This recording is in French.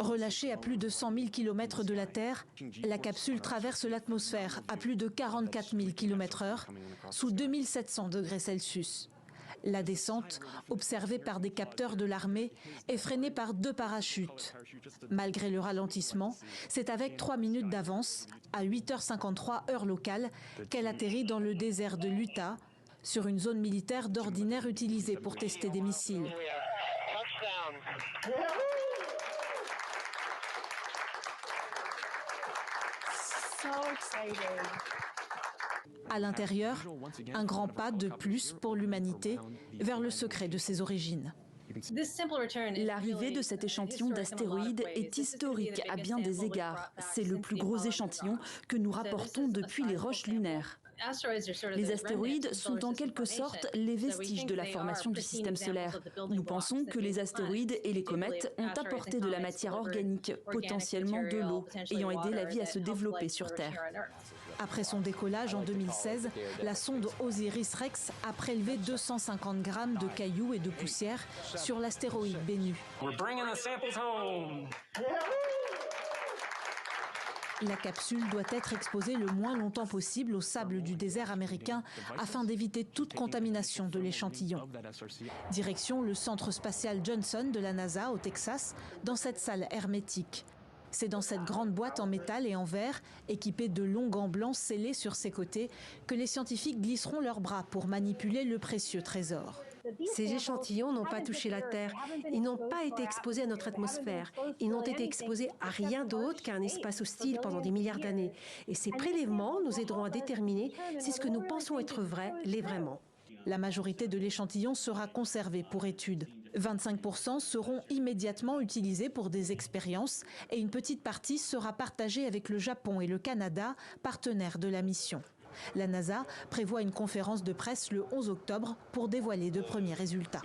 Relâchée à plus de 100 000 km de la Terre, la capsule traverse l'atmosphère à plus de 44 000 km/h, sous 2700 degrés Celsius. La descente, observée par des capteurs de l'armée, est freinée par 2 parachutes. Malgré le ralentissement, c'est avec 3 minutes d'avance, à 8h53 heure locale, qu'elle atterrit dans le désert de l'Utah, sur une zone militaire d'ordinaire utilisée pour tester des missiles. À l'intérieur, un grand pas de plus pour l'humanité vers le secret de ses origines. L'arrivée de cet échantillon d'astéroïdes est historique à bien des égards. C'est le plus gros échantillon que nous rapportons depuis les roches lunaires. Les astéroïdes sont en quelque sorte les vestiges de la formation du système solaire. Nous pensons que les astéroïdes et les comètes ont apporté de la matière organique, potentiellement de l'eau, ayant aidé la vie à se développer sur Terre. Après son décollage en 2016, la sonde OSIRIS-REx a prélevé 250 grammes de cailloux et de poussière sur l'astéroïde Bennu. La capsule doit être exposée le moins longtemps possible au sable du désert américain afin d'éviter toute contamination de l'échantillon. Direction le centre spatial Johnson de la NASA au Texas, dans cette salle hermétique. C'est dans cette grande boîte en métal et en verre, équipée de longs gants blancs scellés sur ses côtés, que les scientifiques glisseront leurs bras pour manipuler le précieux trésor. Ces échantillons n'ont pas touché la Terre, ils n'ont pas été exposés à notre atmosphère, ils n'ont été exposés à rien d'autre qu'à un espace hostile pendant des milliards d'années. Et ces prélèvements nous aideront à déterminer si ce que nous pensons être vrai l'est vraiment. La majorité de l'échantillon sera conservée pour étude. 25% seront immédiatement utilisés pour des expériences et une petite partie sera partagée avec le Japon et le Canada, partenaires de la mission. La NASA prévoit une conférence de presse le 11 octobre pour dévoiler de premiers résultats.